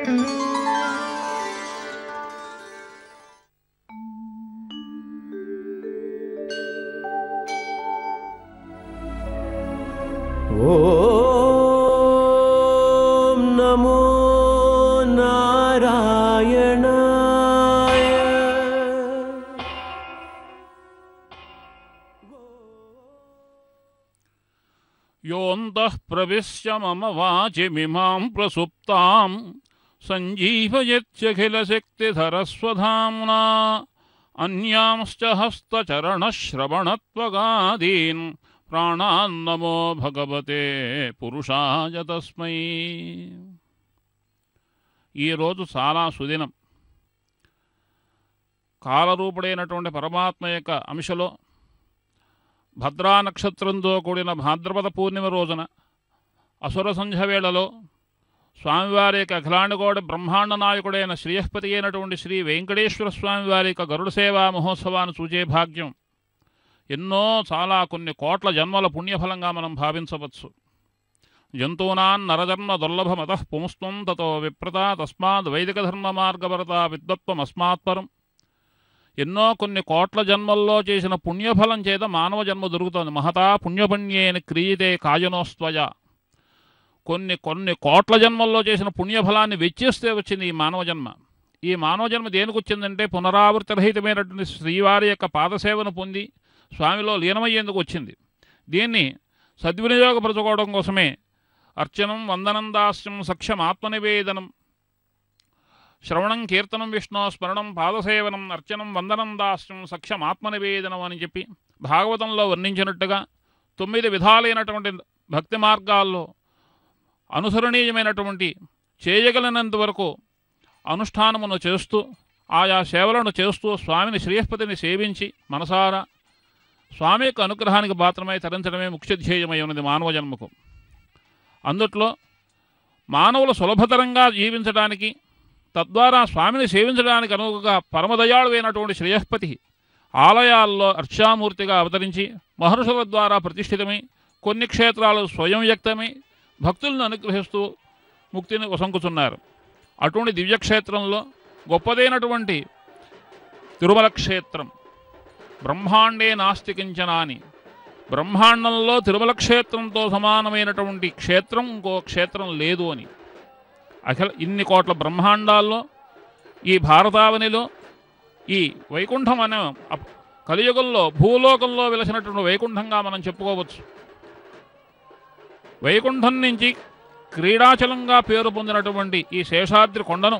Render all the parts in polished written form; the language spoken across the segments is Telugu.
ఓం నమో నారాయణాయ. యోంతః ప్రవిశ్య మమ వాచిమిమాం ప్రసుప్తాం సంజీవయత్యఖిలశక్తిధరస్వధామ్నా అన్యాంశ్చ హస్తచరణశ్రవణత్వగాదీన్ ప్రాణాన్నమో భగవతే పురుషాయ తస్మై. ఈరోజు చాలా సుదినం. కాలరూపుడైనటువంటి పరమాత్మ యొక్క అంశలో భద్రా నక్షత్రంతో కూడిన భాద్రపద పూర్ణిమ రోజున అసుర సంధ్య వేళలో స్వామివారి యొక్క అఖిలాండకోటి బ్రహ్మాండ నాయకుడైన శ్రీయఃపతి అయినటువంటి శ్రీ వెంకటేశ్వర స్వామివారి యొక్క గరుడ సేవా మహోత్సవాన్ని చూచే భాగ్యం ఎన్నో చాలా కొన్ని కోట్ల జన్మల పుణ్యఫలంగా మనం భావించవచ్చు. జంతూనాం నరజన్మ దుర్లభమతః పుంస్త్వం తతో విప్రత తస్మాద్ వైదిక ధర్మ మార్గభరత విద్వత్వమస్మాత్పరం. ఎన్నో కొన్ని కోట్ల జన్మల్లో చేసిన పుణ్యఫలం చేత మానవ జన్మ దొరుకుతుంది. మహతా పుణ్యపుణ్యేన క్రియతే కాయనోస్త్వయ. కొన్ని కోట్ల జన్మల్లో చేసిన పుణ్యఫలాన్ని వెచ్చిస్తే వచ్చింది ఈ మానవ జన్మ. ఈ మానవ జన్మ దేనికి వచ్చిందంటే పునరావృతి రహితమైనటువంటి శ్రీవారి యొక్క పాదసేవను పొంది స్వామిలో లీనమయ్యేందుకు వచ్చింది. దీన్ని సద్వినియోగపరచుకోవడం కోసమే అర్చనం, వందనం, దాస్యం, సఖ్యం, ఆత్మనివేదనం, శ్రవణం, కీర్తనం, విష్ణు స్మరణం, పాదసేవనం, అర్చనం, వందనం, దాస్యం, సఖ్యం, ఆత్మనివేదనం అని చెప్పి భాగవతంలో వర్ణించినట్టుగా 9 విధాలైనటువంటి భక్తి మార్గాల్లో అనుసరణీయమైనటువంటి చేయగలిగినంత వరకు అనుష్ఠానమును చేస్తూ ఆయా సేవలను చేస్తూ స్వామిని శ్రీయఃపతిని సేవించి మనసారా స్వామి యొక్క అనుగ్రహానికి పాత్రమై తరించడమే ముఖ్య ధ్యేయమై ఉన్నది మానవ జన్మకు. అందుట్లో మానవులు సులభతరంగా జీవించడానికి, తద్వారా స్వామిని సేవించడానికి అనువుగా పరమదయాళువైనటువంటి శ్రేయఃపతి ఆలయాల్లో అర్చామూర్తిగా అవతరించి మహర్షుల ద్వారా ప్రతిష్ఠితమై కొన్ని క్షేత్రాలు స్వయం వ్యక్తమై భక్తులను అనుగ్రహిస్తూ ముక్తిని వసంకుతున్నారు. అటువంటి దివ్యక్షేత్రంలో గొప్పదైనటువంటి తిరుమల క్షేత్రం. బ్రహ్మాండే నాస్తి కించన అని, బ్రహ్మాండంలో తిరుమల క్షేత్రంతో సమానమైనటువంటి క్షేత్రం ఇంకో క్షేత్రం లేదు అని. ఇన్ని కోట్ల బ్రహ్మాండాల్లో ఈ భారతావనిలో ఈ వైకుంఠం అనే కలియుగంలో భూలోకంలో వెలసినటువంటి వైకుంఠంగా మనం చెప్పుకోవచ్చు. వైకుంఠం నుంచి క్రీడాచలంగా పేరు పొందినటువంటి ఈ శేషాద్రి కొండను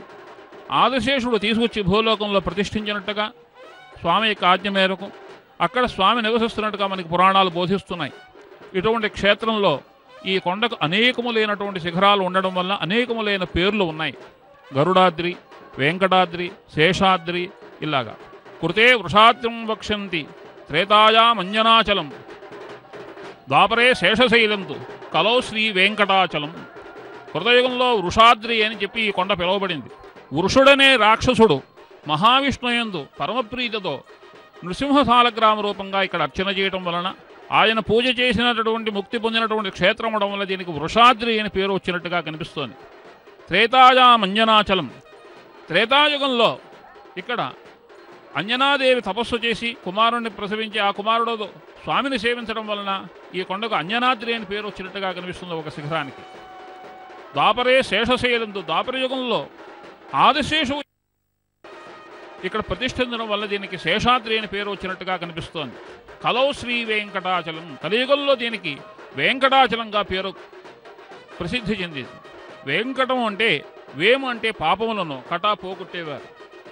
ఆదిశేషుడు తీసుకొచ్చి భూలోకంలో ప్రతిష్ఠించినట్టుగా స్వామి యొక్క ఆజ్ఞ మేరకు అక్కడ స్వామి నివసిస్తున్నట్టుగా మనకి పురాణాలు బోధిస్తున్నాయి. ఇటువంటి క్షేత్రంలో ఈ కొండకు అనేకములైనటువంటి శిఖరాలు ఉండడం వల్ల అనేకములైన పేర్లు ఉన్నాయి. గరుడాద్రి, వెంకటాద్రి, శేషాద్రి ఇలాగా. కృతే వృషాద్రిం వక్ష్యంతి త్రేతాయామంజనాచలం ద్వాపరే శేషశైలంతు కలౌ శ్రీ వెంకటాచలం. కృతయుగంలో వృషాద్రి అని చెప్పి ఈ కొండ పిలువబడింది. వృషుడనే రాక్షసుడు మహావిష్ణుయందు పరమప్రీతితో నృసింహసాలగ్రామ రూపంగా ఇక్కడ అర్చన చేయటం వలన ఆయన పూజ చేసినటువంటి ముక్తి పొందినటువంటి క్షేత్రం అవడం వల్ల దీనికి వృషాద్రి అని పేరు వచ్చినట్టుగా కనిపిస్తోంది. త్రేతాయామంజనాచలం. త్రేతాయుగంలో ఇక్కడ అంజనాదేవి తపస్సు చేసి కుమారుణ్ణి ప్రసవించి ఆ కుమారుడు స్వామిని సేవించడం వలన ఈ కొండకు అంజనాద్రి అని పేరు వచ్చినట్టుగా కనిపిస్తుంది ఒక శిఖరానికి. ద్వాపరే శేషశైలంతు. ద్వాపరయుగంలో ఆదిశేషువు ఇక్కడ ప్రతిష్ఠించడం వల్ల దీనికి శేషాద్రి అని పేరు వచ్చినట్టుగా కనిపిస్తోంది. కలౌ శ్రీ వెంకటాచలం. కలియుగంలో దీనికి వెంకటాచలంగా పేరు ప్రసిద్ధి చెందింది. వెంకటం అంటే వేము అంటే పాపములను కటా పోగొట్టేవారు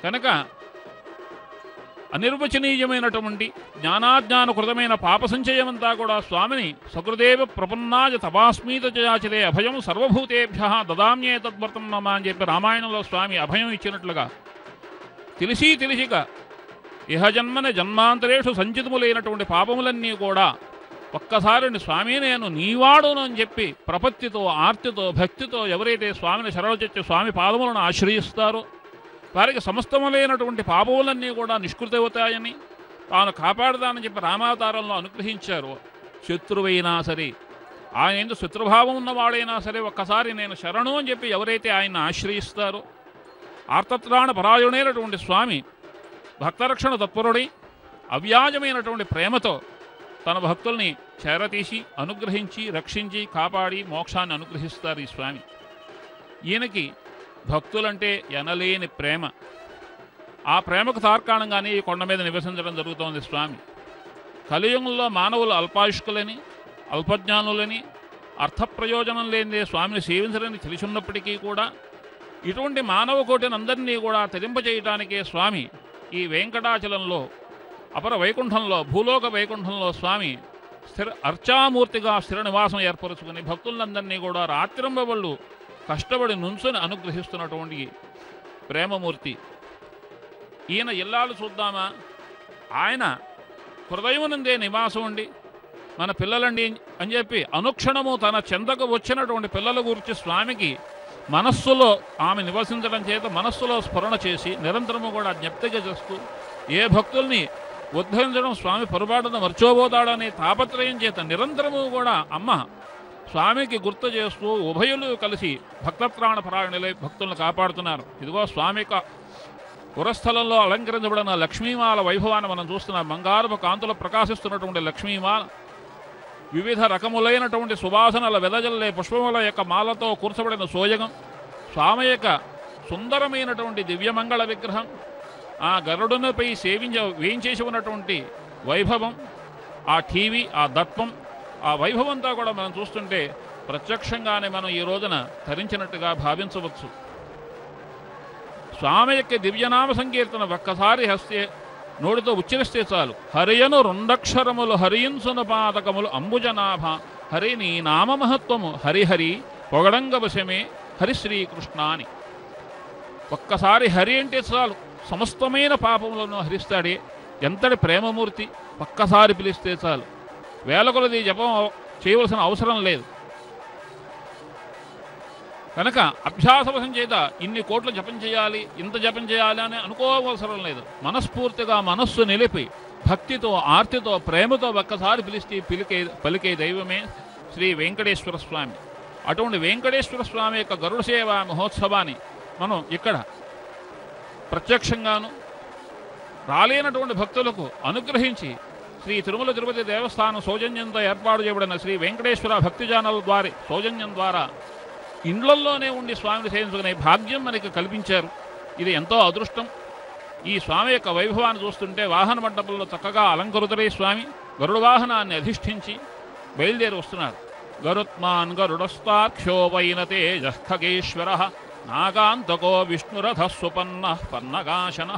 కనుక అనిర్వచనీయమైనటువంటి జ్ఞానాజ్ఞానకృతమైన పాప సంచయమంతా కూడా స్వామిని సకృదేవ ప్రపన్నాయ తపాస్మీత చాచితే అభయం సర్వభూతేభ్య దదామ్యే తద్వర్తం మమ అని చెప్పి రామాయణంలో స్వామి అభయం ఇచ్చినట్లుగా తెలిసిక ఇహజన్మన జన్మాంతరేషు సంచితములైనటువంటి పాపములన్నీ కూడా ఒక్కసారి స్వామి నేను నీవాడును అని చెప్పి ప్రపత్తితో ఆర్తితో భక్తితో ఎవరైతే స్వామిని శరణొచ్చి స్వామి పాదములను ఆశ్రయిస్తారో వారికి సమస్తములైనటువంటి పాపములన్నీ కూడా నిష్కృతవుతాయని తాను కాపాడదానని చెప్పి రామావతారంలో అనుగ్రహించారు. శత్రువైనా సరే ఆయన ఎందుకు శత్రుభావం ఉన్నవాడైనా సరే ఒక్కసారి నేను శరణు అని చెప్పి ఎవరైతే ఆయన్ని ఆశ్రయిస్తారో ఆర్తత్రాణ పరాయణైనటువంటి స్వామి భక్తరక్షణ తత్పరుడై అవ్యాజమైనటువంటి ప్రేమతో తన భక్తుల్ని చేరతీసి అనుగ్రహించి రక్షించి కాపాడి మోక్షాన్ని అనుగ్రహిస్తారు ఈ స్వామి. ఈయనకి భక్తులంటే ఎనలేని ప్రేమ. ఆ ప్రేమకు తార్కాణంగానే ఈ కొండ మీద నివసించడం జరుగుతోంది స్వామి. కలియుగంలో మానవులు అల్పాయుష్కులని అల్పజ్ఞానులని అర్థప్రయోజనం లేనిదే స్వామిని సేవించరని తెలిసిన్నప్పటికీ కూడా ఇటువంటి మానవ కోటిని అందరినీ కూడా తరింపజేయటానికే స్వామి ఈ వెంకటాచలంలో అపర వైకుంఠంలో భూలోక వైకుంఠంలో స్వామి అర్చామూర్తిగా స్థిర నివాసం ఏర్పరుచుకుని భక్తులందరినీ కూడా రాత్రింబవళ్ళు కష్టపడి నుంచుని అనుగ్రహిస్తున్నటువంటి ప్రేమమూర్తి ఈయన. ఇల్లాలు చూద్దామా, ఆయన హృదయమునందే నివాసం ఉండి మన పిల్లలండి అని చెప్పి అనుక్షణము తన చెంతకు వచ్చినటువంటి పిల్లల గురించి స్వామికి మనస్సులో ఆమె నివసించడం చేత మనస్సులో స్మరణ చేసి నిరంతరము కూడా జ్ఞప్తిగా చేస్తూ ఏ భక్తుల్ని ఉద్ధరించడం స్వామి పొరపాటున మర్చిపోతాడనే తాపత్రయం చేత నిరంతరము కూడా అమ్మ స్వామికి గుర్తు చేస్తూ ఉభయులు కలిసి భక్తత్రాణ పరాయణులై భక్తులను కాపాడుతున్నారు. ఇదిగో స్వామి పురస్థలంలో అలంకరించబడిన లక్ష్మీమాల వైభవాన్ని మనం చూస్తున్నాం. బంగారపు కాంతులు ప్రకాశిస్తున్నటువంటి లక్ష్మీమాల వివిధ రకములైనటువంటి సువాసనల వెదజల్లే పుష్పముల యొక్క మాలతో కూర్చబడిన సోయగం, స్వామి యొక్క సుందరమైనటువంటి దివ్యమంగళ విగ్రహం, ఆ గరుడునిపై వేయించేసి ఉన్నటువంటి వైభవం, ఆ టీవీ, ఆ దత్వం, ఆ వైభవంతో కూడా మనం చూస్తుంటే ప్రత్యక్షంగానే మనం ఈ రోజున ధరించినట్టుగా భావించవచ్చు. స్వామి యొక్క దివ్యనామ సంకీర్తన ఒక్కసారి హస్తే నోటితో ఉచ్చరిస్తే చాలు. హరియను రెండక్షరములు హరియించున పాతకములు అంబుజనాభ హరి నీ నామమహత్వము హరిహరి పొగడంగవశమే హరిశ్రీకృష్ణ అని ఒక్కసారి హరి అంటే చాలు సమస్తమైన పాపములను హరిస్తాడే. ఎంతటి ప్రేమమూర్తి! ఒక్కసారి పిలిస్తే చాలు. వేల కొలది జపం చేయవలసిన అవసరం లేదు. కనుక అభ్యాసవశం చేత ఇన్ని కోట్లు జపం చేయాలి, ఇంత జపం చేయాలి అని అనుకోవసరం లేదు. మనస్ఫూర్తిగా మనస్సు నిలిపి భక్తితో ఆర్తితో ప్రేమతో ఒక్కసారి పిలిస్తే పలికే దైవమే శ్రీ వెంకటేశ్వర స్వామి. అటువంటి వెంకటేశ్వర స్వామి యొక్క గరుడ సేవ మహోత్సవాన్ని మనం ఇక్కడ ప్రత్యక్షంగాను రాలేనటువంటి భక్తులకు అనుగ్రహించి శ్రీ తిరుమల తిరుపతి దేవస్థానం సౌజన్యంతో ఏర్పాటు చేయబడిన శ్రీ వెంకటేశ్వర భక్తి ఛానల్ ద్వారా సౌజన్యం ద్వారా ఇండ్లల్లోనే ఉండి స్వామిని సేవించుకునే భాగ్యం మనకి కల్పించారు. ఇది ఎంతో అదృష్టం. ఈ స్వామి యొక్క వైభవాన్ని చూస్తుంటే వాహన మండపంలో చక్కగా అలంకృతులై స్వామి గరుడ వాహనాన్ని అధిష్ఠించి బయలుదేరి వస్తున్నారు. గరుత్మాన్ గరుడస్తాక్షో వైనతే జస్థగేశ్వర నాగాంతకో విష్ణురథ సుపన్న పన్నగాశన.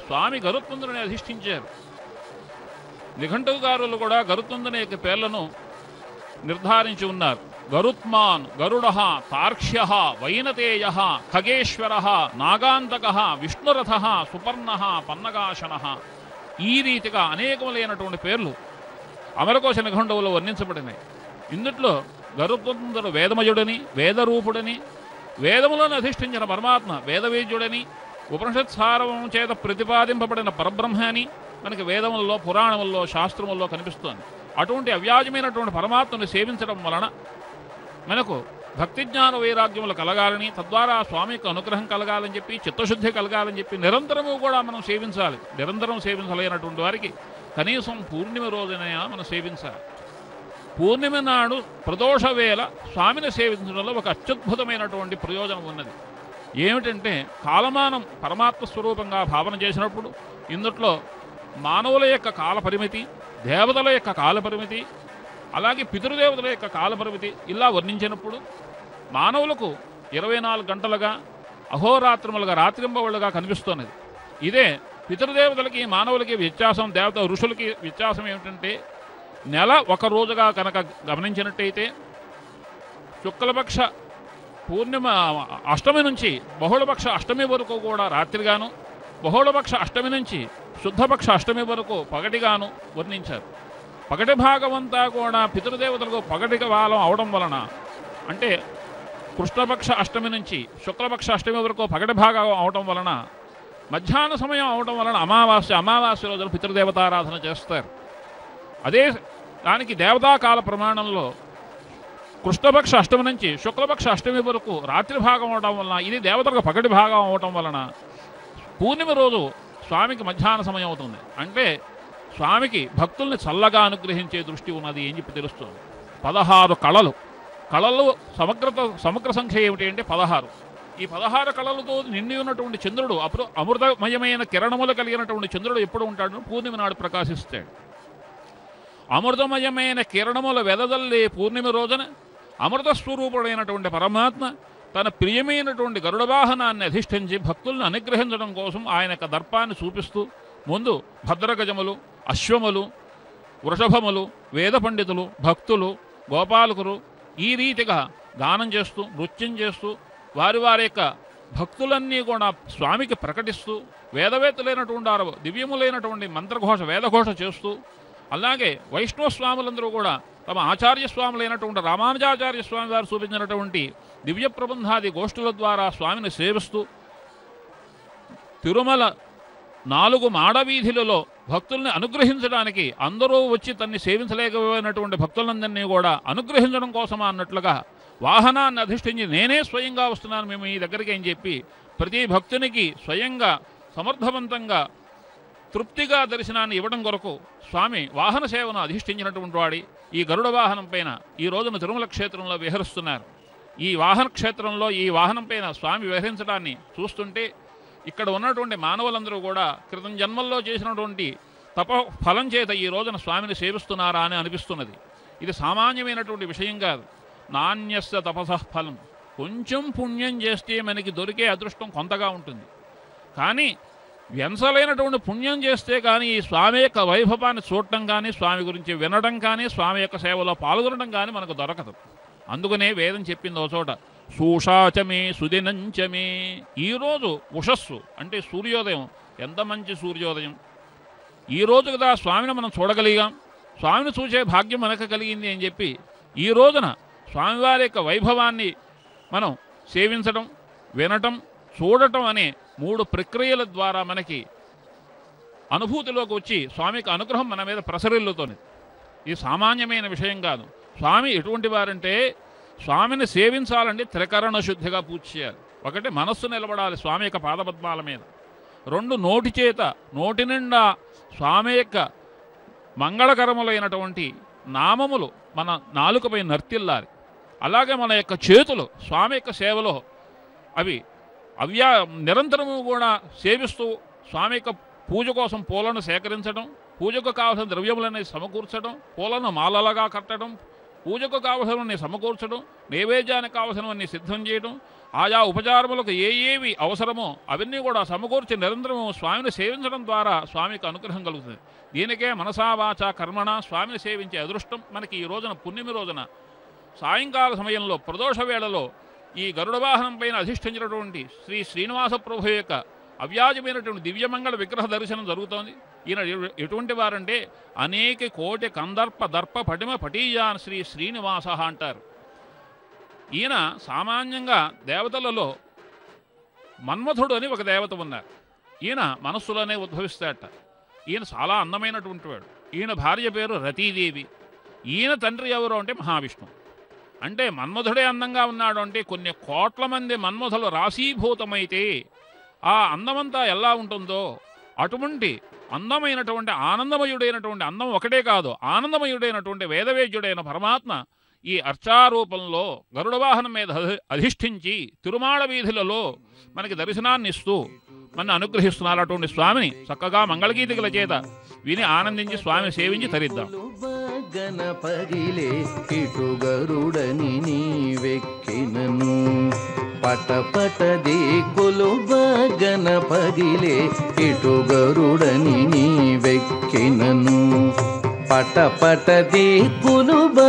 స్వామి గరుత్మంతుని అధిష్ఠించారు. నిఘంటుగారులు కూడా గరుత్మంతుని యొక్క పేర్లను నిర్ధారించి ఉన్నారు. గరుత్మాన్ గరుడ తార్క్ష్య వైనతేయ ఖగేశ్వర నాగాంతక విష్ణురథ సుపర్ణ పన్నగాశన. ఈ రీతిగా అనేకములైనటువంటి పేర్లు అమరకోశ నిఘంటువులో వర్ణించబడినాయి. ఇందుట్లో గరుత్మంతుడు వేదమయుడని వేదరూపుడని వేదములను అధిష్ఠించిన పరమాత్మ వేదవేద్యుడని ఉపనిషత్సారం చేత ప్రతిపాదింపబడిన పరబ్రహ్మ అని మనకి వేదముల్లో పురాణముల్లో శాస్త్రముల్లో కనిపిస్తోంది. అటువంటి అవ్యాజమైనటువంటి పరమాత్మను సేవించడం వలన మనకు భక్తి జ్ఞాన వైరాగ్యములు కలగాలని తద్వారా స్వామికి అనుగ్రహం కలగాలని చెప్పి చిత్తశుద్ధి కలగాలని చెప్పి నిరంతరము కూడా మనం సేవించాలి. నిరంతరం సేవించలేనటువంటి వారికి కనీసం పూర్ణిమ రోజునైనా మనం సేవించాలి. పూర్ణిమ నాడు ప్రదోష వేళ స్వామిని సేవించడంలో ఒక అత్యద్భుతమైనటువంటి ప్రయోజనం ఉన్నది. ఏమిటంటే కాలమానం పరమాత్మ స్వరూపంగా భావన చేసినప్పుడు ఇందుట్లో మానవుల యొక్క కాలపరిమితి, దేవతల యొక్క కాలపరిమితి, అలాగే పితృదేవతల యొక్క కాలపరిమితి ఇలా వర్ణించినప్పుడు మానవులకు 24 గంటలుగా అహోరాత్రములుగా రాత్రింబవళ్ళుగా కనిపిస్తున్నది. ఇదే పితృదేవతలకి మానవులకి వ్యత్యాసం, దేవత ఋషులకి వ్యత్యాసం ఏమిటంటే నెల ఒక రోజుగా కనుక గమనించినట్టయితే శుక్లపక్ష పూర్ణిమ అష్టమి నుంచి బహుళపక్ష అష్టమి వరకు కూడా రాత్రిగాను, బహుళపక్ష అష్టమి నుంచి శుద్ధపక్ష అష్టమి వరకు పగటిగాను వర్ణించారు. పగటి భాగం అంతా కూడా పితృదేవతలకు పగటి కాలం అవడం వలన అంటే కృష్ణపక్ష అష్టమి నుంచి శుక్లపక్ష అష్టమి వరకు పగటి భాగం అవడం వలన మధ్యాహ్న సమయం అవడం వలన అమావాస్య రోజున పితృదేవతారాధన చేస్తారు. అదే దానికి దేవతాకాల ప్రమాణంలో కృష్ణపక్ష అష్టమి నుంచి శుక్లపక్ష అష్టమి వరకు రాత్రి భాగం అవడం వలన, ఇది దేవతలకు పగటి భాగం అవటం వలన పూర్ణిమ రోజు స్వామికి మధ్యాహ్న సమయం అవుతుంది. అంటే స్వామికి భక్తుల్ని చల్లగా అనుగ్రహించే దృష్టి ఉన్నది అని చెప్పి తెలుస్తుంది. 16 కళలు సమగ్ర సంఖ్య ఏమిటి అంటే 16. ఈ 16 కళలతో నిండి ఉన్నటువంటి చంద్రుడు అప్పుడు అమృతమయమైన కిరణములు కలిగినటువంటి చంద్రుడు ఎప్పుడు ఉంటాడు? పూర్ణిమ నాడు ప్రకాశిస్తాడు. అమృతమయమైన కిరణముల వెదజల్లే పూర్ణిమ రోజున అమృత స్వరూపుడైనటువంటి పరమాత్మ తన ప్రియమైనటువంటి గరుడ వాహనాన్ని అధిష్ఠించి భక్తులను అనుగ్రహించడం కోసం ఆయన యొక్క దర్పాన్ని చూపిస్తూ ముందు భద్రగజములు, అశ్వములు, వృషభములు, వేద పండితులు, భక్తులు, గోపాలకులు ఈ రీతిగా గానం చేస్తూ నృత్యం చేస్తూ వారి యొక్క భక్తులన్నీ కూడా స్వామికి ప్రకటిస్తూ వేదవేత్తలైనటువంటి దివ్యములైనటువంటి మంత్రఘోష వేదఘోష చేస్తూ, అలాగే వైష్ణవ స్వాములందరూ కూడా తమ ఆచార్య స్వాములైనటువంటి రామానుజాచార్య స్వామి వారు చూపించినటువంటి దివ్య ప్రబంధాది గోష్ఠుల ద్వారా స్వామిని సేవిస్తూ తిరుమల 4 మాడవీధులలో భక్తుల్ని అనుగ్రహించడానికి అందరూ వచ్చి తన్ని సేవించలేకపోయినటువంటి భక్తులందరినీ కూడా అనుగ్రహించడం కోసమా అన్నట్లుగా వాహనాన్ని అధిష్ఠించి నేనే స్వయంగా వస్తున్నాను మేము ఈ దగ్గరికి అని చెప్పి ప్రతి భక్తునికి స్వయంగా సమర్థవంతంగా తృప్తిగా దర్శనాన్ని ఇవ్వడం కొరకు స్వామి వాహన సేవను అధిష్ఠించినటువంటి వాడి ఈ గరుడ వాహనం పైన ఈ రోజున తిరుమల క్షేత్రంలో విహరిస్తున్నారు. ఈ వాహన క్షేత్రంలో ఈ వాహనం పైన స్వామి విహరించడాన్ని చూస్తుంటే ఇక్కడ ఉన్నటువంటి మానవులందరూ కూడా క్రితం జన్మల్లో చేసినటువంటి ఫలం చేత ఈ రోజున స్వామిని సేవిస్తున్నారా అని అనిపిస్తున్నది. ఇది సామాన్యమైనటువంటి విషయం కాదు. నాణ్యస్య తపసః ఫలం. కొంచెం పుణ్యం చేస్తే మనకి దొరికే అదృష్టం కొంతగా ఉంటుంది. కానీ వెంసలైనటువంటి పుణ్యం చేస్తే కానీ ఈ స్వామి యొక్క వైభవాన్ని చూడటం కానీ, స్వామి గురించి వినడం కానీ, స్వామి యొక్క సేవలో పాల్గొనడం కానీ మనకు దొరకదు. అందుకనే వేదం చెప్పింది ఒక చోట, సూషాచమే సుదినంచమే. ఈరోజు ఉషస్సు అంటే సూర్యోదయం, ఎంత మంచి సూర్యోదయం. ఈరోజు కదా స్వామిని మనం చూడగలిగాం, స్వామిని చూసే భాగ్యం మనకు కలిగింది అని చెప్పి ఈ రోజున స్వామివారి యొక్క వైభవాన్ని మనం సేవించడం, వినటం, చూడటం అనే 3 ప్రక్రియల ద్వారా మనకి అనుభూతిలోకి వచ్చి స్వామికి అనుగ్రహం మన మీద ప్రసరిల్లుతోంది. ఇది సామాన్యమైన విషయం కాదు. స్వామి ఎటువంటి వారంటే స్వామిని సేవించాలంటే త్రికరణ శుద్ధిగా పూజ చేయాలి. ఒకటి మనస్సు నిలబడాలి స్వామి యొక్క పాదపద్మాల మీద. 2 నోటి చేత నోటి నిండా స్వామి యొక్క మంగళకరములైనటువంటి నామములు మన నాలుకపై నర్తిల్లాలి. అలాగే మన యొక్క చేతులు స్వామి యొక్క సేవలో అవి నిరంతరము కూడా సేవిస్తూ స్వామి యొక్క పూజ కోసం పూలను సేకరించడం, పూజకు కావలసిన ద్రవ్యములని సమకూర్చడం, పూలను మాలలుగా కట్టడం, పూజకు కావలసినవన్నీ సమకూర్చడం, నైవేద్యానికి కావలసినవన్నీ సిద్ధం చేయడం, ఆయా ఉపచారములకు ఏవి అవసరమో అవన్నీ కూడా సమకూర్చి నిరంతరము స్వామిని సేవించడం ద్వారా స్వామికి అనుగ్రహం కలుగుతుంది. దీనికే మనసా వాచా కర్మణ స్వామిని సేవించే అదృష్టం మనకి ఈ రోజున పుణ్యమి రోజున సాయంకాల సమయంలో ప్రదోష వేళలో ఈ గరుడ వాహనం పైన అధిష్ఠించినటువంటి శ్రీ శ్రీనివాస ప్రభు యొక్క అవ్యాజమైనటువంటి దివ్యమంగళ విగ్రహ దర్శనం జరుగుతోంది. ఈయన ఎటువంటి వారంటే అనేక కోటి కందర్ప దర్ప పటిమ పటీయాన్ శ్రీ శ్రీనివాస అంటారు. ఈయన సామాన్యంగా దేవతలలో మన్మథుడు అని ఒక దేవత ఉన్నారు. ఈయన మనస్సులోనే ఉద్భవిస్తాడట. ఈయన చాలా అందమైనటువంటి వాడు. ఈయన భార్య పేరు రతీదేవి. ఈయన తండ్రి ఎవరు అంటే మహావిష్ణు. అంటే మన్మథుడే అందంగా ఉన్నాడు అంటే కొన్ని కోట్ల మంది మన్మథులు రాశీభూతమైతే ఆ అందమంతా ఎలా ఉంటుందో అటువంటి అందమైనటువంటి ఆనందమయుడైనటువంటి అందం ఒకటే కాదు, ఆనందమయుడైనటువంటి వేదవేద్యుడైన పరమాత్మ ఈ అర్చారూపంలో గరుడ వాహనం మీద అధిష్ఠించి తిరుమాళ వీధులలో మనకి దర్శనాన్ని ఇస్తూ మన అనుగ్రహిస్తున్నారు. అటువంటి స్వామిని చక్కగా మంగళగీతికల చేత విని ఆనందించి స్వామి సేవించి తరిద్దాం. గణపదిలే ఇటు గరుడని నీవెక్కినను పటపటది కొలువ గణపదిలే ఇటు గరుడని నీవెక్కినను పటపటది కొలువ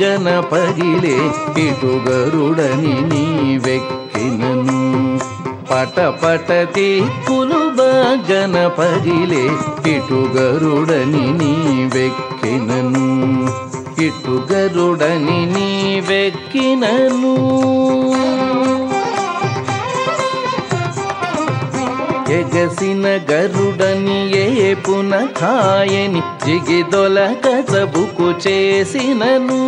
గణపదిలే ఇటు గరుడని నీవెక్కినను పటపటది కొలువ గణపదిలే ఇటు గరుడని నీవెక్కినను ఇటు గరుడని నీవెక్కినను ఎగసిన గరుడని ఏపున కాయని జిగిదొల కసబుకు చేసినను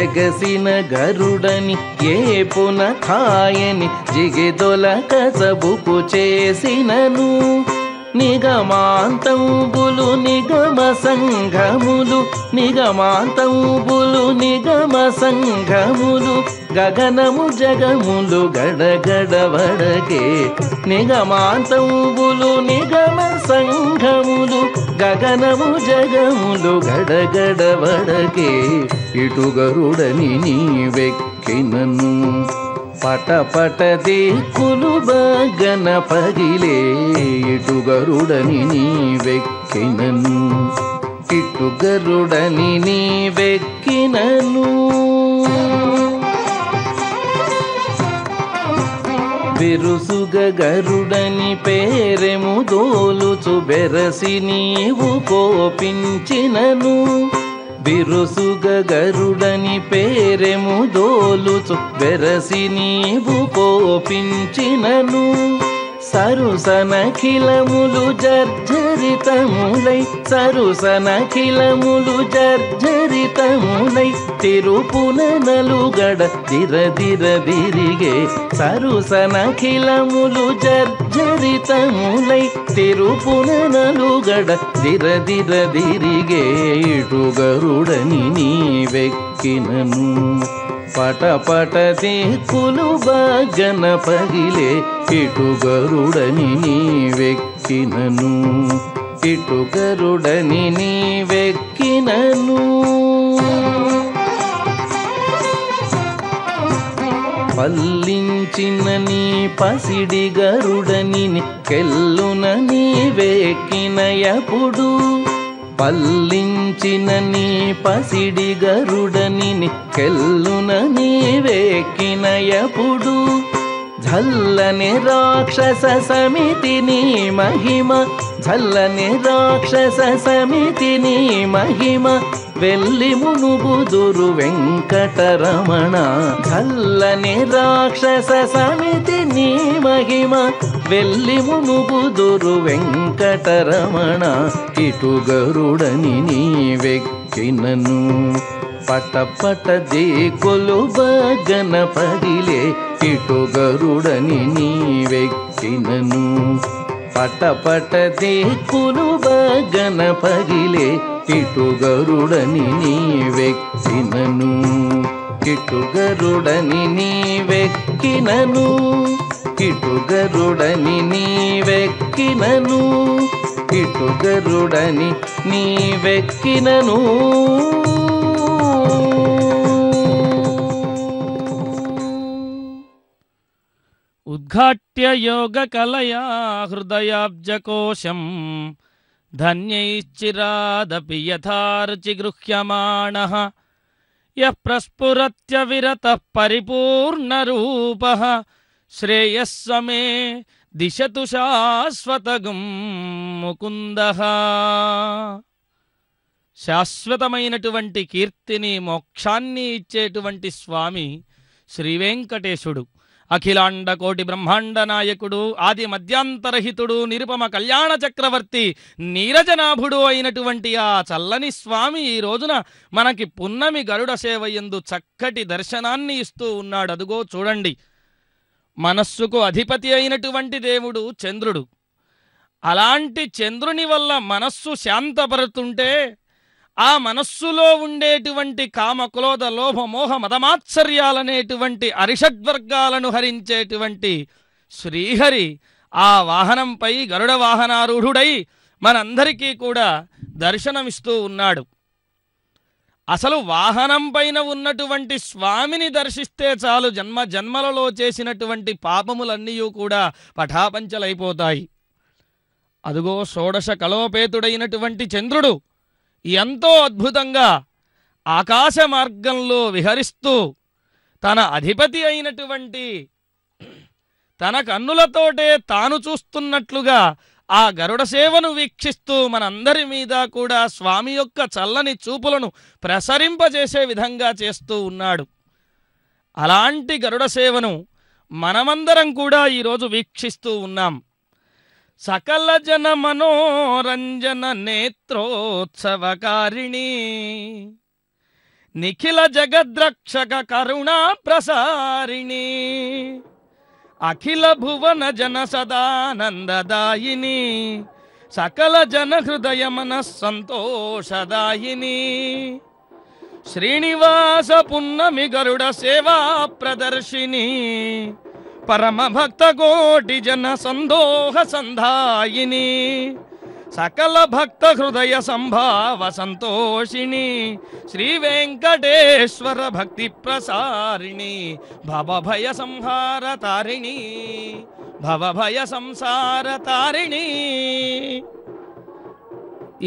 ఎగసిన గరుడని ఏపున ఖాయని జిగిదొల కసబుకు చేసినను నిగమాంతంబులు నిగమ సంఘములు నిగమాంతంబులు నిగమ సంఘములు గగనము జగములు గడగడవడకే నిగమాంతంబులు నిగమ సంఘములు గగనము జగములు గడగడవడకే ఇటు గరుడని నీవెక్కినను పటపట దిక్కులు బగన పగిలే ఇటు గరుడని నీవెక్కినను ఇటు గరుడని నీవెక్కినను బిరుసుగ గరుడని పేరెము దోలుచు బెరసి నీవు కోపించినను బిరుసుగ గరుడని పేరెము దోలుచు బెరసి నీవు కోపించినను సరుసనఖిలములు జర్జరితములై సరుసనఖిలములు జర్జరితములై తిరుపునలుగడ దిరదిరదిరిగే సరుసనఖిలములు జర్జరితములై తిరుపునలుగడ దిరదిరదిరిగే ఇటు గరుడని నీవెక్కినను పటపట దిక్కులు బగన పగిలే ఇటు గరుడని నీవెక్కినను ఇటు గరుడని నీవెక్కినను పల్లించిన నీ పసిడి గరుడని కెల్లున నీవెక్కినయపుడు పల్లించిన నీ పసిడి గరుడని కెల్లున నీవెక్కినయపుడు झल्लने राक्षस समितिनी महिमा झल्लने राक्षस समितिनी महिमा వెల్లి మునుగుదురు వెంకటరమణ झल्लने రాక్షస సమితి నీ మహిమ వెల్లి మునుగుదురు వెంకటరమణ ఇటు గరుడని నీవెక్కినను పటపట దిక్కులు బగన పగిలే ఇటు గరుడని నీవెక్కినను పటపట దిక్కులు బగన పగిలే ఇటు గరుడని నీవెక్కినను ఇటు గరుడని నీవెక్కినను ఇటు గరుడని నీవెక్కినను ఇటు గరుడని నీవెక్కినను ఉద్ఘాట్య యోగ కలయా హృదయాబ్జకోశం ధన్యైశ్చిరాదపి యథార్చి గృహ్యమాణః యః ప్రస్ఫురత్య విరతః పరిపూర్ణరూపః శ్రేయస్సమే దిశతు శాశ్వతగం ముకుందః. శాశ్వతమైనటువంటి కీర్తిని మోక్షాన్ని ఇచ్చేటువంటి స్వామి శ్రీవెంకటేశుడు. అఖిలాండ కోటి బ్రహ్మాండ నాయకుడు, ఆది మధ్యాంతరహితుడు, నిరుపమ కళ్యాణ చక్రవర్తి, నీరజనాభుడు అయినటువంటి ఆ చల్లని స్వామి ఈ రోజున మనకి పున్నమి గరుడ సేవయందు చక్కటి దర్శనాన్ని ఇస్తూ ఉన్నాడు. అదుగో చూడండి, మనస్సుకు అధిపతి అయినటువంటి దేవుడు చంద్రుడు. అలాంటి చంద్రుని వల్ల మనస్సు శాంతపరుతుంటే ఆ మనస్సులో ఉండేటువంటి కామ క్రోధ లోభ మోహ మదమాత్సర్యాలనేటువంటి అరిషడ్వర్గాలను హరించేటువంటి శ్రీహరి ఆ వాహనంపై గరుడ వాహనారూఢుడై మనందరికీ కూడా దర్శనమిస్తూ ఉన్నాడు. అసలు వాహనం పైన ఉన్నటువంటి స్వామిని దర్శిస్తే చాలు జన్మ జన్మలలో చేసినటువంటి పాపములన్నీ కూడా పటాపంచలైపోతాయి. అదుగో షోడశ కళోపేతుడైనటువంటి చంద్రుడు ఎంతో అద్భుతంగా ఆకాశ మార్గంలో విహరిస్తూ తన అధిపతి అయినటువంటి తన కన్నులతోటే తాను చూస్తున్నట్లుగా ఆ గరుడ సేవను వీక్షిస్తూ మనందరి మీద కూడా స్వామి యొక్క చల్లని చూపులను ప్రసరింపజేసే విధంగా చేస్తూ ఉన్నాడు. అలాంటి గరుడ సేవను మనమందరం కూడా ఈరోజు వీక్షిస్తూ ఉన్నాం. సకల జన మనోరంజన నేత్రోత్సవకారిణి నిఖిల జగద్రక్షక కరుణా ప్రసారిణి అఖిల భువన జన సదానందదాయిని సకల జన హృదయ మన సంతోషదాయిని శ్రీనివాస పున్నమి గరుడ సేవా ప్రదర్శిని పరమ భక్త కోటి జన సందోహ సంధాయిని సకల భక్త హృదయ సంభావ సంతోషిణి శ్రీ వెంకటేశ్వర భక్తి ప్రసారిణి భవభయ సంహార తారిణి భవభయ సంసార తారిణి.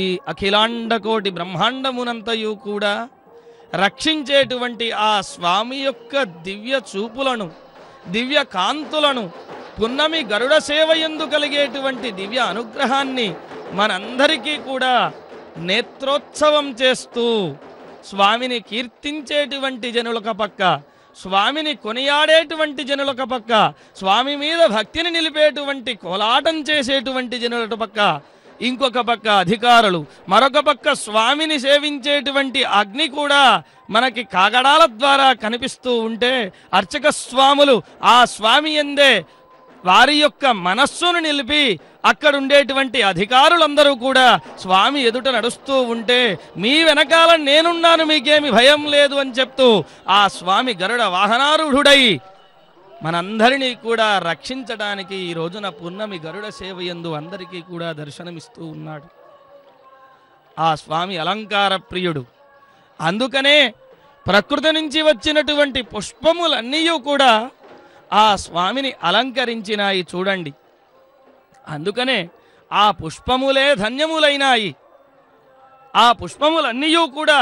ఈ అఖిలాండ కోటి బ్రహ్మాండమునంతయు కూడా రక్షించేటువంటి ఆ స్వామి యొక్క దివ్య చూపులను, దివ్య కాంతులను, పున్నమి గరుడ సేవ యందు కలిగేటువంటి దివ్య అనుగ్రహాన్ని మనందరికీ కూడా నేత్రోత్సవం చేస్తూ స్వామిని కీర్తించేటువంటి జనులొక పక్క, స్వామిని కొనియాడేటువంటి జనులొక పక్క, స్వామి మీద భక్తిని నిలిపేటువంటి కోలాటం చేసేటువంటి జనులొక పక్క, ఇంకొక పక్క అధికారులు, మరొక పక్క స్వామిని సేవించేటువంటి అగ్ని కూడా మనకి కాగడాల ద్వారా కనిపిస్తూ ఉంటే అర్చక స్వాములు ఆ స్వామి యందే వారి యొక్క మనస్సును నిలిపి అక్కడుండేటువంటి అధికారులందరూ కూడా స్వామి ఎదుట నడుస్తూ ఉంటే మీ వెనకాల నేనున్నాను, మీకేమి భయం లేదు అని చెప్తూ ఆ స్వామి గరుడ వాహనారూఢుడై మనందరినీ కూడా రక్షించడానికి ఈ రోజున పున్నమి గరుడ సేవయందు అందరికీ కూడా దర్శనమిస్తూ ఉన్నాడు. ఆ స్వామి అలంకార ప్రియుడు. అందుకనే ప్రకృతి నుంచి వచ్చినటువంటి పుష్పములన్నీ కూడా ఆ స్వామిని అలంకరించినాయి చూడండి. అందుకనే ఆ పుష్పములే ధన్యములైనాయి. ఆ పుష్పములన్నీ కూడా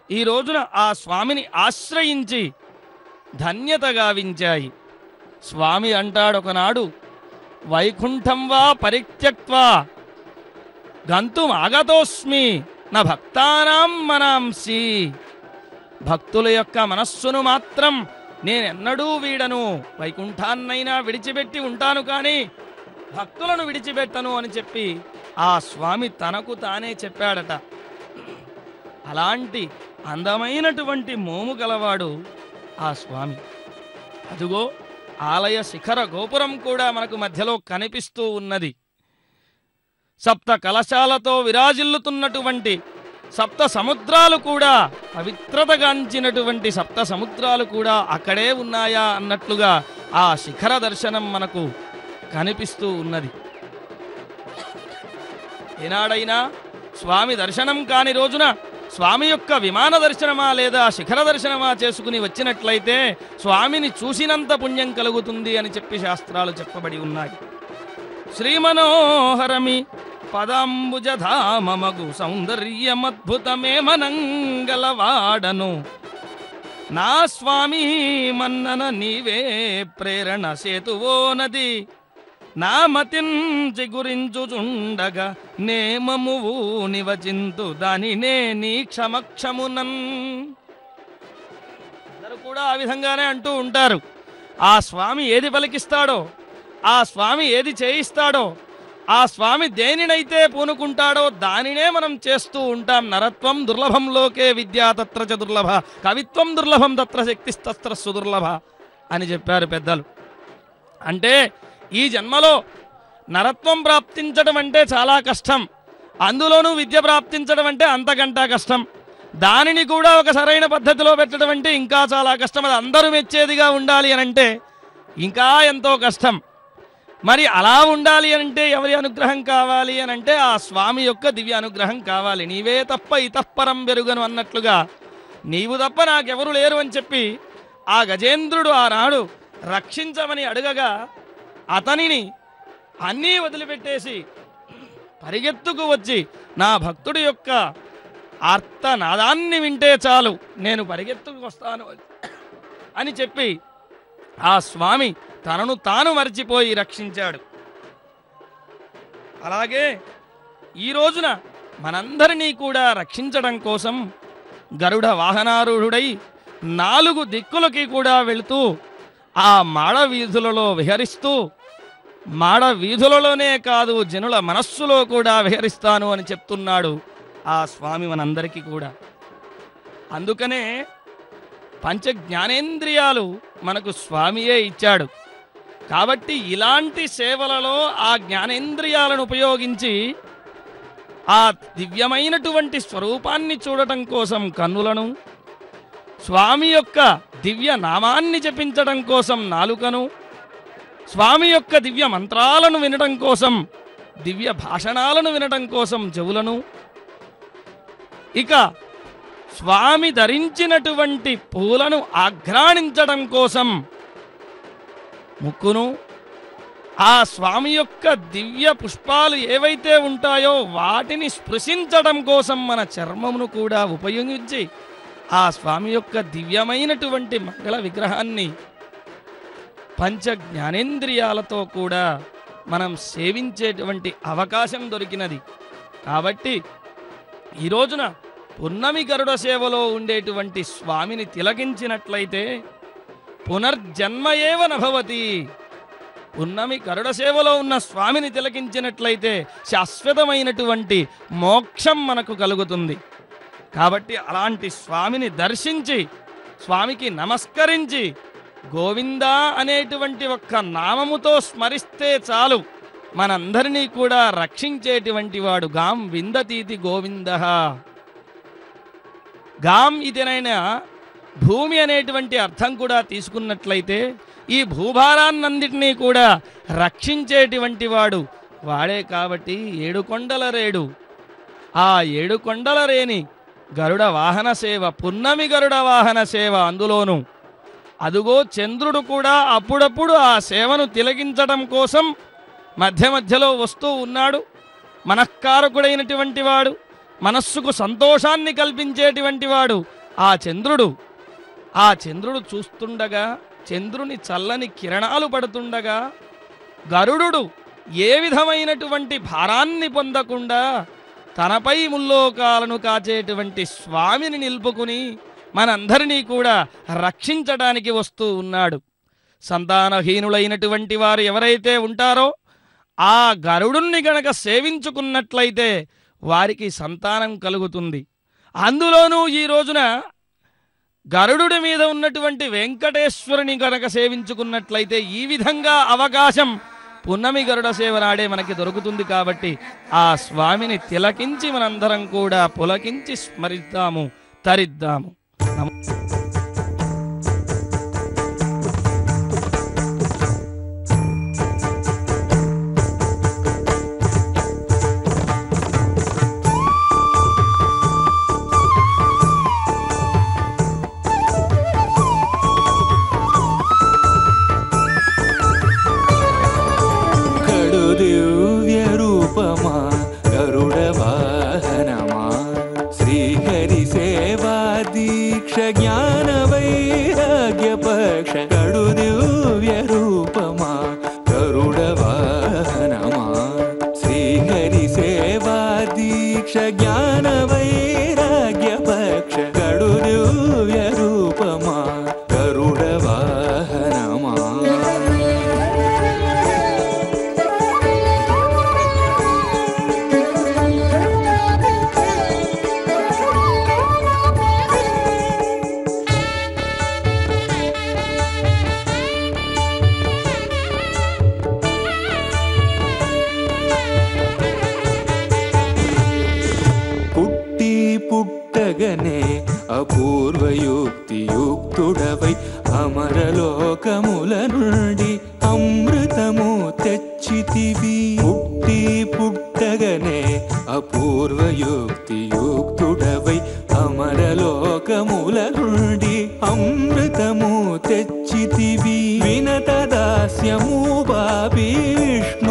ఈ రోజున ఆ స్వామిని ఆశ్రయించి ధన్యత గావించాయి. స్వామి అంటాడు ఒకనాడు, వైకుంఠం వా పరిత్యక్త్వా గంతుం ఆగతోస్మి నా భక్తానాం మనాంసి. భక్తుల యొక్క మనస్సును మాత్రం నేనెన్నడూ వీడను, వైకుంఠాన్నైనా విడిచిపెట్టి ఉంటాను కానీ భక్తులను విడిచిపెట్టను అని చెప్పి ఆ స్వామి తనకు తానే చెప్పాడట. అలాంటి అందమైనటువంటి మోము గలవాడు ఆ స్వామి. అదుగో ఆలయ శిఖర గోపురం కూడా మనకు మధ్యలో కనిపిస్తూ ఉన్నది. సప్త కలశాలతో విరాజిల్లుతున్నటువంటి సప్త సముద్రాలు కూడా, పవిత్రతగాంచినటువంటి సప్త సముద్రాలు కూడా అక్కడే ఉన్నాయా అన్నట్లుగా ఆ శిఖర దర్శనం మనకు కనిపిస్తూ ఉన్నది. ఏనాడైనా స్వామి దర్శనం కాని రోజున స్వామి యొక్క విమాన దర్శనమా లేదా శిఖర దర్శనమా చేసుకుని వచ్చినట్లయితే స్వామిని చూసినంత పుణ్యం కలుగుతుంది అని చెప్పి శాస్త్రాలు చెప్పబడి ఉన్నాయి. శ్రీమనోహరమి పదాంబుజధామమగు సౌందర్యమద్భుతమే మనంగలవాడను నా స్వామి మన్నన నీవే ప్రేరణ సేతువో నది నా మతించి గురించుచుండగా నేమమువు నివచింతు దానినే నీ క్షమక్షమునన్. అందరూ కూడా ఆ విధంగానే అంటూ ఉంటారు. ఆ స్వామి ఏది పలికిస్తాడో, ఆ స్వామి ఏది చేయిస్తాడో, ఆ స్వామి దేనినైతే పూనుకుంటాడో దానినే మనం చేస్తూ ఉంటాం. నరత్వం దుర్లభం లోకే విద్యా తత్ర చ దుర్లభ, కవిత్వం దుర్లభం తత్ర శక్తిస్తత్ర సుదుర్లభ అని చెప్పారు పెద్దలు. అంటే ఈ జన్మలో నరత్వం ప్రాప్తించడం అంటే చాలా కష్టం, అందులోనూ విద్య ప్రాప్తించడం అంటే అంతకంటా కష్టం. దానిని కూడా ఒక సరైన పద్ధతిలో పెట్టడం అంటే ఇంకా చాలా కష్టం. అది అందరూ మెచ్చేదిగా ఉండాలి అని అంటే ఇంకా ఎంతో కష్టం. మరి అలా ఉండాలి అంటే ఎవరి అనుగ్రహం కావాలి అని అంటే ఆ స్వామి యొక్క దివ్య అనుగ్రహం కావాలి. నీవే తప్ప ఇతఃపరం బెరుగను అన్నట్లుగా నీవు తప్ప నాకెవరు లేరు అని చెప్పి ఆ గజేంద్రుడు ఆనాడు రక్షించమని అడగగా అతనిని అన్నీ వదిలిపెట్టేసి పరిగెత్తుకు వచ్చి నా భక్తుడి యొక్క ఆర్తనాదాన్ని వింటే చాలు నేను పరిగెత్తుకు వస్తాను అని చెప్పి ఆ స్వామి తనను తాను మర్చిపోయి రక్షించాడు. అలాగే ఈ రోజున మనందరినీ కూడా రక్షించడం కోసం గరుడ వాహనారూఢుడై 4 దిక్కులకి కూడా వెళుతూ ఆ మాడ వీధులలో విహరిస్తూ, మాడ వీధులలోనే కాదు జనుల మనస్సులో కూడా విహరిస్తాను అని చెప్తున్నాడు ఆ స్వామి మనందరికీ కూడా. అందుకనే పంచ జ్ఞానేంద్రియాలు మనకు స్వామియే ఇచ్చాడు. కాబట్టి ఇలాంటి సేవలలో ఆ జ్ఞానేంద్రియాలను ఉపయోగించి ఆ దివ్యమైనటువంటి స్వరూపాన్ని చూడటం కోసం కన్నులను, స్వామి యొక్క దివ్య నామాన్ని జపించడం కోసం నాలుకను, స్వామి యొక్క దివ్య మంత్రాలను వినడం కోసం, దివ్య భాషణాలను వినడం కోసం చెవులను, ఇక స్వామి ధరించినటువంటి పూలను ఆఘ్రాణించడం కోసం ముక్కును, ఆ స్వామి యొక్క దివ్య పుష్పాలు ఏవైతే ఉంటాయో వాటిని స్పృశించడం కోసం మన చర్మమును కూడా ఉపయోగించి ఆ స్వామి యొక్క దివ్యమైనటువంటి మంగళ విగ్రహాన్ని పంచ జ్ఞానేంద్రియాలతో కూడా మనం సేవించేటువంటి అవకాశం దొరికినది. కాబట్టి ఈ రోజున పున్నమి గరుడ సేవలో ఉండేటువంటి స్వామిని తిలకించినట్లయితే పునర్జన్మయేవ నభవతి. పున్నమి గరుడ సేవలో ఉన్న స్వామిని తిలకించినట్లయితే శాశ్వతమైనటువంటి మోక్షం మనకు కలుగుతుంది. కాబట్టి అలాంటి స్వామిని దర్శించి స్వామికి నమస్కరించి గోవిందా అనేటువంటి ఒక్క నామముతో స్మరిస్తే చాలు, మనందరినీ కూడా రక్షించేటువంటి వాడు. గాం విందతీతి గోవిందః. గాం ఇదేనైనా భూమి అనేటువంటి అర్థం కూడా తీసుకున్నట్లయితే ఈ భూభారాన్నందిటినీ కూడా రక్షించేటువంటి వాడు వాడే. కాబట్టి ఏడుకొండల రేడు, ఆ ఏడుకొండల రేని గరుడ వాహన సేవ, పున్నమి గరుడ వాహన సేవ. అందులోనూ అదుగో చంద్రుడు కూడా అప్పుడప్పుడు ఆ సేవను తిలకించడం కోసం మధ్య మధ్యలో వస్తూ ఉన్నాడు. మనఃకారకుడైనటువంటి వాడు, మనస్సుకు సంతోషాన్ని కల్పించేటువంటి వాడు ఆ చంద్రుడు. ఆ చంద్రుడు చూస్తుండగా, చంద్రుని చల్లని కిరణాలు పడుతుండగా గరుడు ఏ విధమైనటువంటి భారాన్ని పొందకుండా తనపై ముల్లోకాలను కాచేటువంటి స్వామిని నిలుపుకుని మనందరినీ కూడా రక్షించడానికి వస్తూ ఉన్నాడు. సంతానహీనులైనటువంటి వారు ఎవరైతే ఉంటారో ఆ గరుడుని గనక సేవించుకున్నట్లయితే వారికి సంతానం కలుగుతుంది. అందులోనూ ఈ రోజున గరుడుడి మీద ఉన్నటువంటి వెంకటేశ్వరుని గనక సేవించుకున్నట్లయితే ఈ విధంగా అవకాశం పున్నమి గరుడ సేవ నాడే మనకి దొరుకుతుంది. కాబట్టి ఆ స్వామిని తిలకించి మనందరం కూడా పులకించి స్మరిద్దాము, తరిద్దాము. అపూర్వయుక్తియుక్తుడవై అమరలోకముల నుండి అమృతము తెచ్చితివి. పుట్టి పుట్టగనే అపూర్వయుక్తియుక్తుడవై అమరలోకముల నుండి అమృతము తెచ్చితివి. వినత దాస్యము బాపి విష్ణు